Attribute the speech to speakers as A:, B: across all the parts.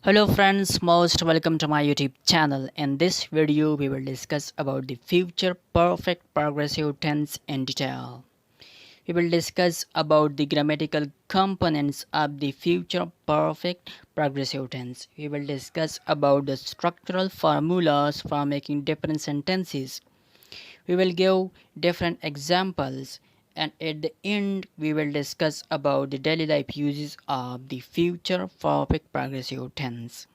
A: Hello friends, most welcome to my YouTube channel. In this video, we will discuss about the future perfect progressive tense in detail. We will discuss about the grammatical components of the future perfect progressive tense. We will discuss about the structural formulas for making different sentences. We will give different examples, and at the end we will discuss about the daily life uses of the future perfect progressive tense.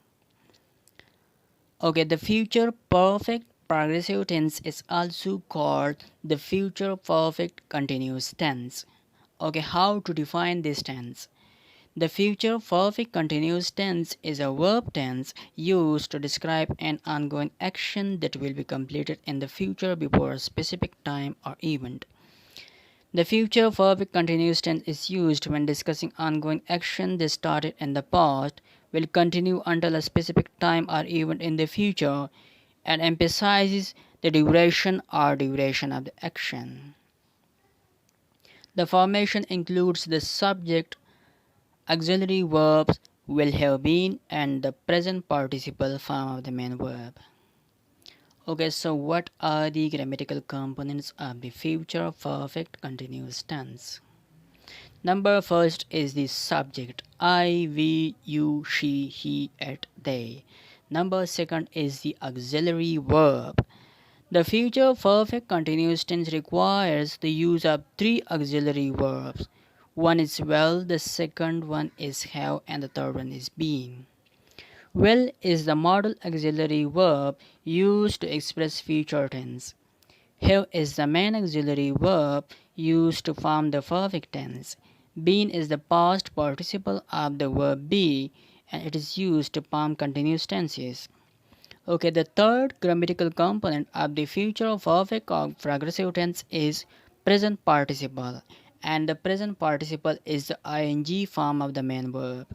A: Okay, the future perfect progressive tense is also called the future perfect continuous tense. Okay, how to define this tense? The future perfect continuous tense is a verb tense used to describe an ongoing action that will be completed in the future before a specific time or event. The future perfect continuous tense is used when discussing ongoing action that started in the past, will continue until a specific time or event in the future, and emphasizes the duration of the action. The formation includes the subject, auxiliary verbs, will have been, and the present participle form of the main verb. Okay, so what are the grammatical components of the future perfect continuous tense? Number first is the subject I, we, you, she, he, it, they. Number second is the auxiliary verb. The future perfect continuous tense requires the use of three auxiliary verbs. One is will, the second one is have, and the third one is been. Will is the modal auxiliary verb used to express future tense. Have is the main auxiliary verb used to form the perfect tense. Been is the past participle of the verb be, and it is used to form continuous tenses. Okay, the third grammatical component of the future perfect progressive tense is present participle, and the present participle is the ing form of the main verb.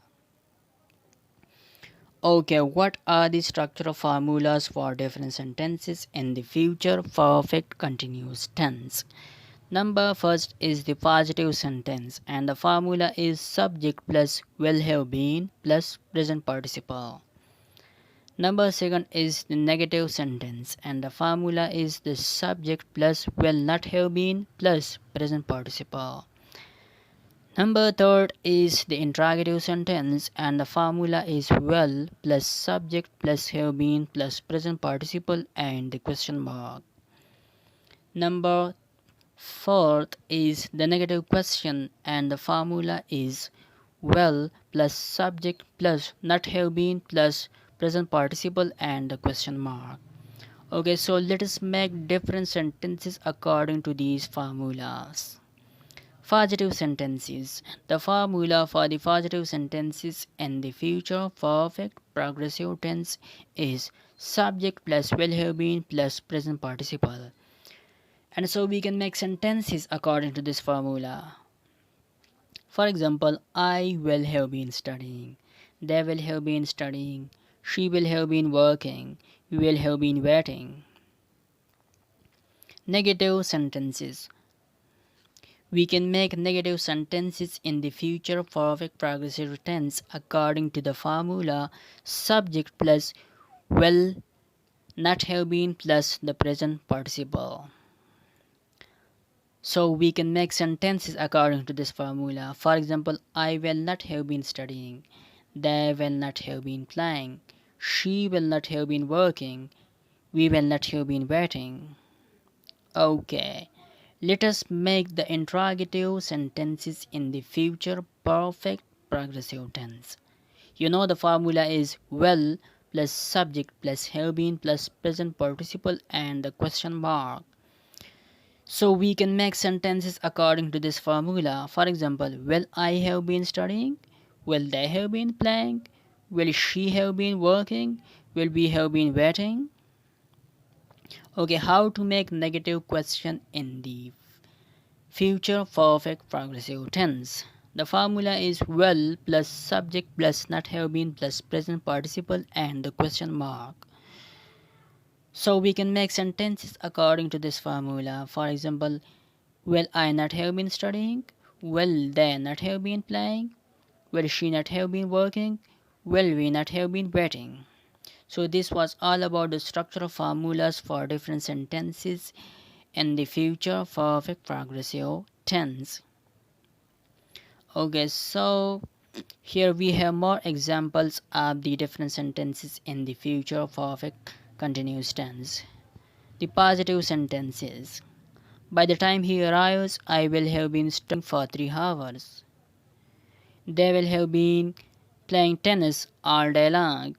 A: Okay, what are the structural formulas for different sentences in the future perfect continuous tense? Number first is the positive sentence, and the formula is subject plus will have been plus present participle. Number second is the negative sentence, and the formula is the subject plus will not have been plus present participle. Number third is the interrogative sentence, and the formula is will plus subject plus have been plus present participle and the question mark. Number fourth is the negative question, and the formula is will plus subject plus not have been plus present participle and the question mark. Okay, so let us make different sentences according to these formulas. Positive sentences. The formula for the positive sentences in the future perfect progressive tense is subject plus will have been plus present participle. And so we can make sentences according to this formula. For example, I will have been studying, they will have been studying, she will have been working, we will have been waiting. Negative sentences. We can make negative sentences in the future perfect progressive tense according to the formula subject plus will not have been plus the present participle. So we can make sentences according to this formula. For example, I will not have been studying, they will not have been playing, she will not have been working, we will not have been waiting. Okay, let us make the interrogative sentences in the future perfect progressive tense. You know the formula is will plus subject plus have been plus present participle and the question mark. So we can make sentences according to this formula. For example, will I have been studying? Will they have been playing? Will she have been working? Will we have been waiting? Okay, how to make negative question in the future perfect progressive tense. The formula is will plus subject plus not have been plus present participle and the question mark. So we can make sentences according to this formula. For example, will I not have been studying? Will they not have been playing? Will she not have been working? Will we not have been waiting? So this was all about the structural formulas for different sentences in the future perfect progressive tense. Okay, so here we have more examples of the different sentences in the future perfect continuous tense. The positive sentences. By the time he arrives, I will have been studying for 3 hours. They will have been playing tennis all day long.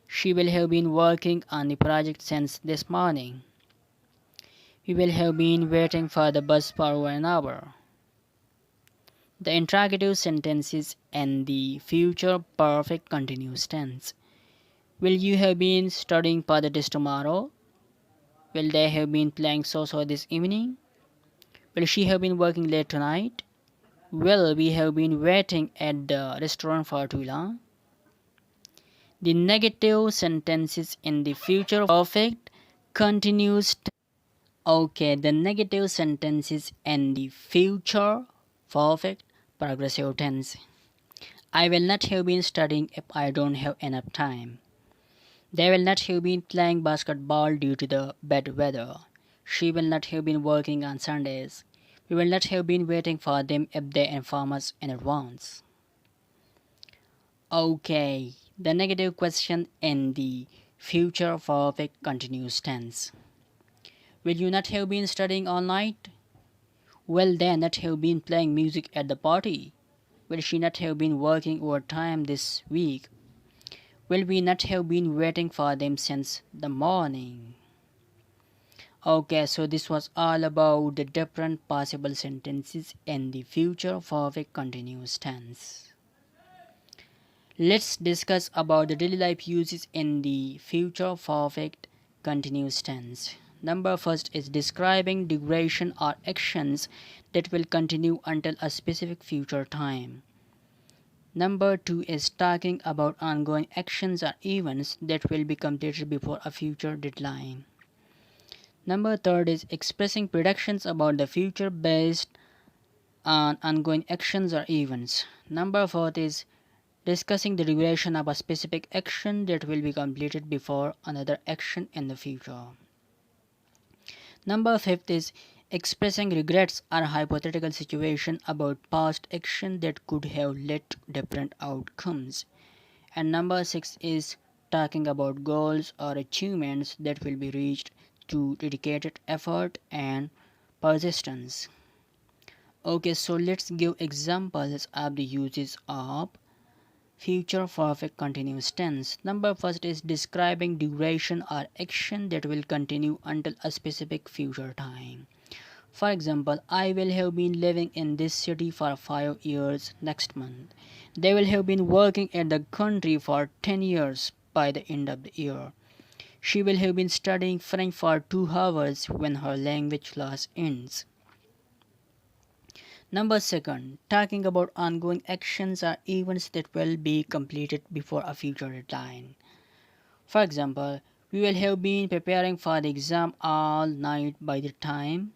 A: She will have been working on the project since this morning. We will have been waiting for the bus for over an hour. The interrogative sentences and the future perfect continuous tense. Will you have been studying for the test tomorrow? Will they have been playing so-so this evening? Will she have been working late tonight? Will we have been waiting at the restaurant for too long? The negative sentences in the future perfect continuous. Okay, the negative sentences in the future perfect progressive tense. I will not have been studying if I don't have enough time. They will not have been playing basketball due to the bad weather. She will not have been working on Sundays. We will not have been waiting for them if they inform us in advance. Okay, the negative question in the future perfect continuous tense. Will you not have been studying all night? Will they not have been playing music at the party? Will she not have been working overtime this week? Will we not have been waiting for them since the morning? Okay, so this was all about the different possible sentences in the future perfect continuous tense. Let's discuss about the daily life uses in the future perfect continuous tense. Number first is describing duration or actions that will continue until a specific future time. Number two is talking about ongoing actions or events that will be completed before a future deadline. Number third is expressing predictions about the future based on ongoing actions or events. Number fourth is discussing the duration of a specific action that will be completed before another action in the future. Number fifth is expressing regrets or hypothetical situation about past action that could have led to different outcomes. And number six is talking about goals or achievements that will be reached through dedicated effort and persistence. Okay, so let's give examples of the uses of future perfect continuous tense. Number first is describing duration or action that will continue until a specific future time. For example, I will have been living in this city for 5 years next month. They will have been working in the country for 10 years by the end of the year. She will have been studying French for 2 hours when her language class ends. Number second, talking about ongoing actions or events that will be completed before a future deadline. For example, we will have been preparing for the exam all night by the time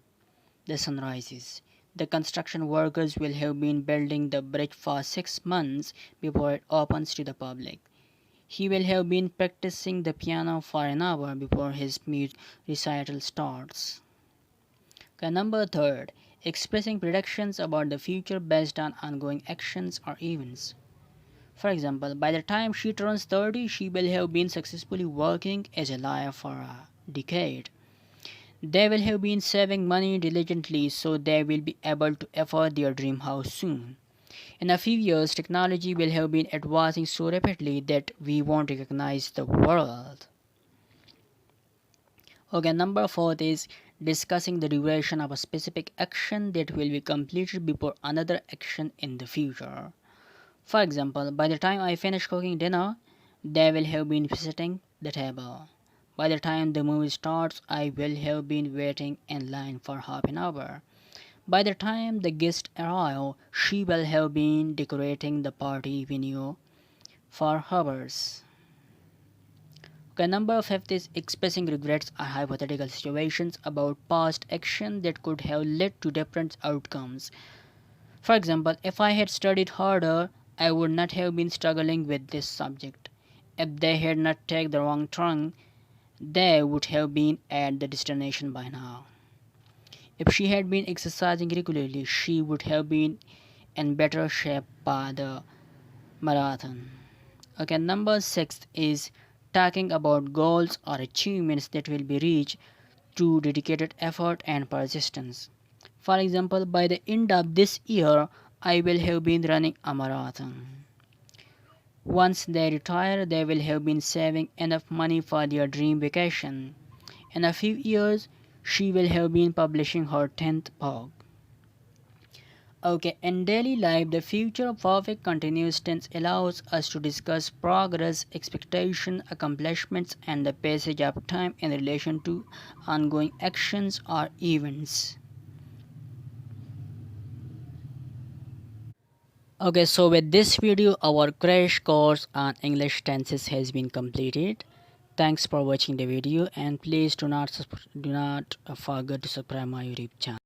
A: the sun rises. The construction workers will have been building the bridge for 6 months before it opens to the public. He will have been practicing the piano for an hour before his music recital starts. Okay, number third, expressing predictions about the future based on ongoing actions or events. For example, by the time she turns 30, she will have been successfully working as a lawyer for a decade. They will have been saving money diligently so they will be able to afford their dream house soon. In a few years, technology will have been advancing so rapidly that we won't recognize the world. Okay, number fourth is discussing the duration of a specific action that will be completed before another action in the future. For example, by the time I finish cooking dinner, they will have been visiting the table. By the time the movie starts, I will have been waiting in line for half an hour. By the time the guests arrive, she will have been decorating the party venue for hours. Okay, number fifth is expressing regrets or hypothetical situations about past action that could have led to different outcomes. For example, if I had studied harder, I would not have been struggling with this subject. If they had not taken the wrong turn, they would have been at the destination by now. If she had been exercising regularly, she would have been in better shape by the marathon. Okay, number 6 is talking about goals or achievements that will be reached through dedicated effort and persistence. For example, by the end of this year, I will have been running a marathon. Once they retire, they will have been saving enough money for their dream vacation. In a few years, she will have been publishing her 10th book. Okay, in daily life, the future perfect continuous tense allows us to discuss progress, expectation, accomplishments, and the passage of time in relation to ongoing actions or events. Okay, so with this video, our crash course on English tenses has been completed. Thanks for watching the video, and please do not forget to subscribe my YouTube channel.